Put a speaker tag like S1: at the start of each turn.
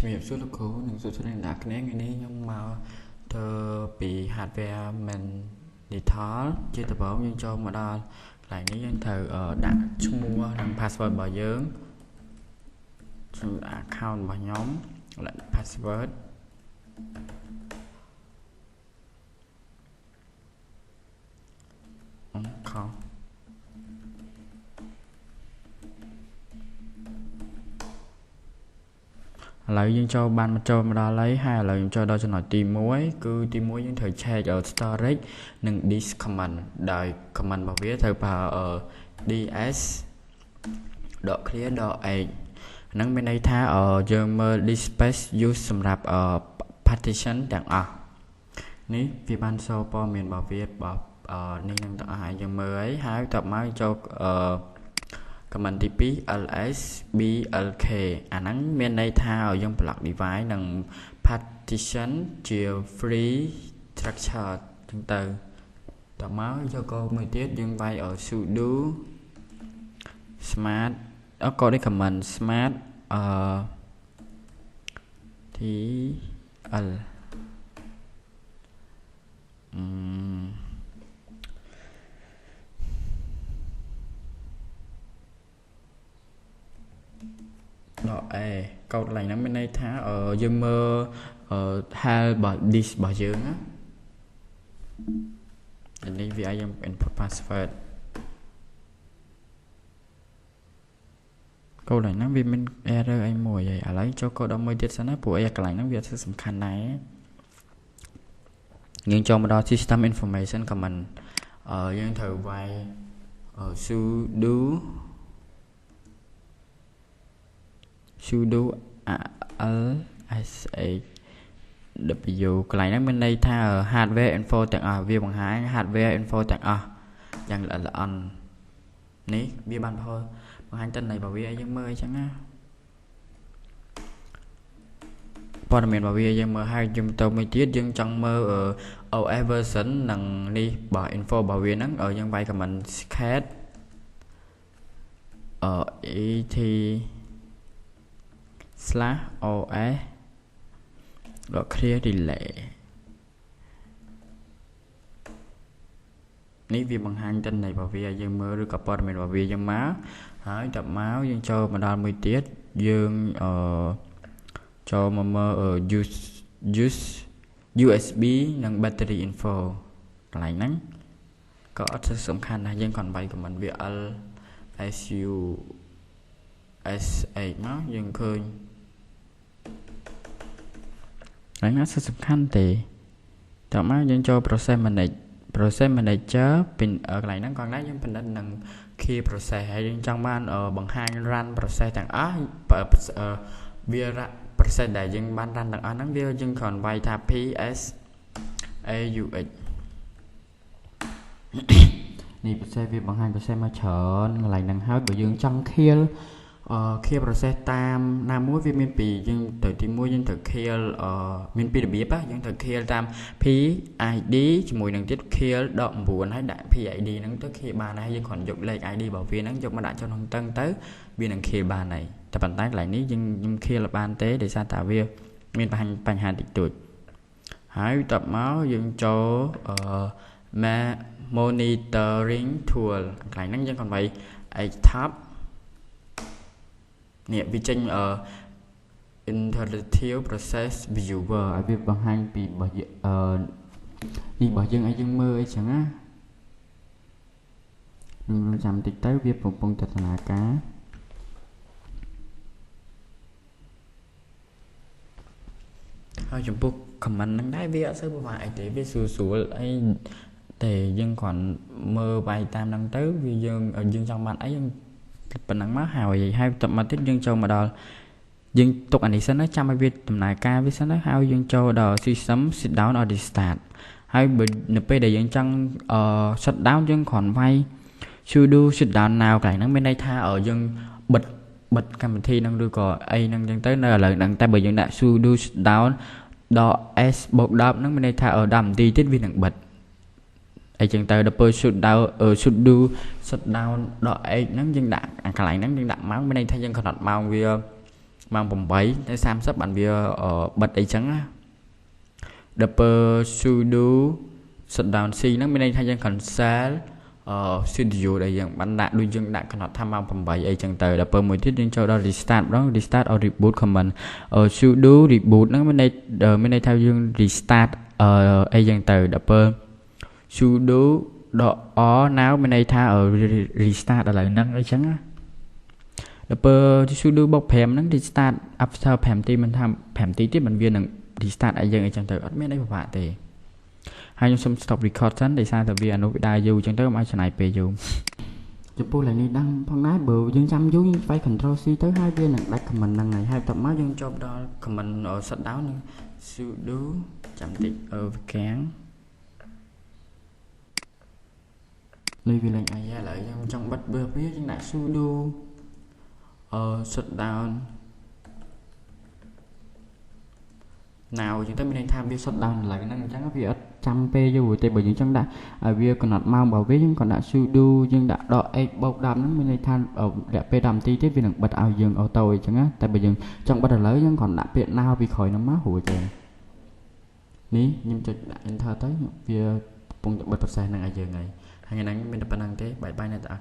S1: ជំរាបសួរលោកគ្រូនិងសួស្តីអ្នកគ្នាថ្ងៃនេះខ្ញុំមកធ្វើពី hardware main digital ជាដំបូងយើងចូលមកដល់កន្លែងនេះយើងត្រូវដាក់ឈ្មោះនិង password របស់យើងចូល account របស់ខ្ញុំដាក់ password ខុសឥឡូវយើងចូលបានមកចូលមកដល់ហើយឥឡូវខ្ញុំចូលដល់ចំណុចទី1គឺទី1យើងត្រូវ check storage និង disk command ដោយ command របស់វាត្រូវប្រើds .clear .h ហ្នឹងមានន័យថាយើងមើល disk space use សម្រាប់partition ទាំងអស់នេះវាបានសូព័ត៌មានរបស់វានេះនឹងទាំងអស់យើងមើលហើយតបមកចូល command ទី2 ls blk អាហ្នឹងមានន័យថាយើង block device និង partition ជា free structure ចឹងទៅតមកយកកូដមួយទៀតយើងវាយsudo smart កូដនេះ command smart tlកូដឡើងហ្នឹងមានន័យថាយើងមើលhal របស់ disk របស់យើងណានេះវាឲ្យយើង input password កូដឡើងហ្នឹងវាមាន error អីមួយហើយឥឡូវចូលកូដដល់មួយទៀតសិនណាព្រោះអីកន្លែងហ្នឹងវាសំខាន់ដែរយើងចូលមកដល់ system information command យើងត្រូវវាយsudo lsw កន្លែងហ្នឹងមានន័យថា hardware info ទាំងអស់វាបង្ហាញ hardware info ទាំងអស់យ៉ាងល្អិតល្អន់នេះវាបានបង្ហាញតិន័យរបស់វាឲ្យយើងមើលអញ្ចឹងណាព័ត៌មានរបស់វាយើងមើលហើយយើងទៅមួយទៀតយើងចង់មើល OS version និងនេះរបស់ info របស់វាហ្នឹងយើងវាយ command cat et/os .clear delay នេះវាបង្ហាញតិន័យរបស់វាឲ្យយើងមើលឬក៏ព័ត៌មានរបស់វាយើងមកហើយតមកយើងចូលមកដល់មួយទៀតយើងចូលមកមើលuse USB និង battery info កន្លែងហ្នឹងក៏អត់សំខាន់ដែរយើងគ្រាន់វាយ command វា lsu sh មកយើងឃើញហ្នឹងណាសំខាន់ទេតោះមកយើងចូល process manager ពីកន្លែងហ្នឹងគាត់ណាយើងពិនិត្យនឹង key process ហើយយើងចង់បានបង្ហាញ run process ទាំងអស់វា process ដែលយើងបាន run ទាំងអស់ហ្នឹងវាយើងគ្រាន់វាយថា ps aux នេះ process វាបង្ហាញ process មកច្រើនកន្លែងហ្នឹងហើយបើយើងចង់ kill process តាមណាមួយវាមានពីរយើងទៅទី1យើងត្រូវ kill មានពីររបៀបយើងត្រូវ kill តាម PID ជាមួយនឹងទៀត kill 19ហើយដាក់ PID ហ្នឹងទៅ kill បានហើយយើងគ្រាន់យកលេខ ID របស់វាហ្នឹងយកមកដាក់ចូលក្នុងតឹងទៅវានឹង kill បានហើយតែប៉ុន្តែកន្លែងនេះខ្ញុំ kill បានទេដោយសារតែវាមានបញ្ហាតិចតួចហើយតបមកយើងចូល monitoring tool កន្លែងហ្នឹងយើងគ្រាន់វាយ tab នេះវាចេញinteractive process viewer ឲ្យវាបង្ហាញពីនេះរបស់យើងឲ្យយើងមើលអីចឹងណាខ្ញុំចាំតិចទៅវាកំពុងតែដំណើរការហើយចំពោះ command ហ្នឹងដែរវាអត់សូវពិបាកអីទេវាស្រួលអីតែយើងគ្រាន់មើលវាយតាមហ្នឹងទៅវាយើងចង់បានអីយើងប៉ុណ្ណឹងមកហើយតមកទៀតយើងចូលមកដល់យើងទុកអានេះសិនណាចាំឲ្យវាដំណើរការវាសិនណាហើយយើងចូលដល់ system sit down or restart ហើយបើនៅពេលដែលយើងចង់ shut down យើងគ្រាន់វាយ sudo shut down now កន្លែងហ្នឹងមានន័យថាយើងបិទកម្មវិធីហ្នឹងឬក៏អីហ្នឹងចឹងទៅនៅឥឡូវហ្នឹងតែបើយើងដាក់ sudo shut down .s + 10ហ្នឹងមានន័យថា10នាទីទៀតវានឹងបិទអីចឹងទៅដល់ពេល shoot down .h ហ្នឹងយើងដាក់កន្លែងហ្នឹងយើងដាក់ម៉ោងមានន័យថាយើងកំណត់ម៉ោងវា ម៉ោង 8 tới 30 bạnវាបិទអីចឹងណាដល់ពេល sudo shutdown C ហ្នឹងមានន័យថាយើង cancel studio ដែលយើងបានដាក់ដូចយើងដាក់កំណត់ថាម៉ោង 8 អីចឹងទៅដល់ពេលមួយទៀតយើងចូលដល់ restart ម្ដង restart or reboot command sudo reboot ហ្នឹងមានន័យថាយើង restart អីចឹងទៅដល់ពេល sudo now មានន័យថា restart ឥឡូវហ្នឹងអីចឹងណាដល់ពេល sudo បូក5ហ្នឹង restart after 5 ទីមិនថា5ទីទៀតมันវានឹង restart អីយើងអីចឹងទៅអត់មានអីពិបាកទេហើយខ្ញុំសូម stop record សិនដោយសារតែវាអនុវិដាយូរចឹងទៅមិនឲ្យចំណាយពេលយូរចំពោះឡើងនេះដឹងផងដែរបើយើងចាំយូរយើងស្វែង control C ទៅហើយវានឹងដាច់ command ហ្នឹងហើយបន្ទាប់មកយើងចូលដល់ command shutdown នឹង sudo ចាំតិចovergang នេះវាឡើងអាយឥឡូវខ្ញុំចង់បិទវាយើងដាក់ sudo shutdown nào chúng ta mình tham việc shutdown lại cái năng chẳng có việc trăm p dù thì bởi những chẳng đã ở việc còn nạt mau bảo vệ nhưng còn đã sudo nhưng đã đọ bọc đầm nó mình tham ở đẹp p đầm tí tiếp vì năng bật ao dương auto chẳng á tại bởi những trong bắt đầu lấy nhưng còn đã viện nào vì khỏi nó má hủi trời ní nhưng cho đã enter tới việc bùng bật bật xe năng ai giờ ngày hai ngày nắng mình đã năng thế bài bay này tại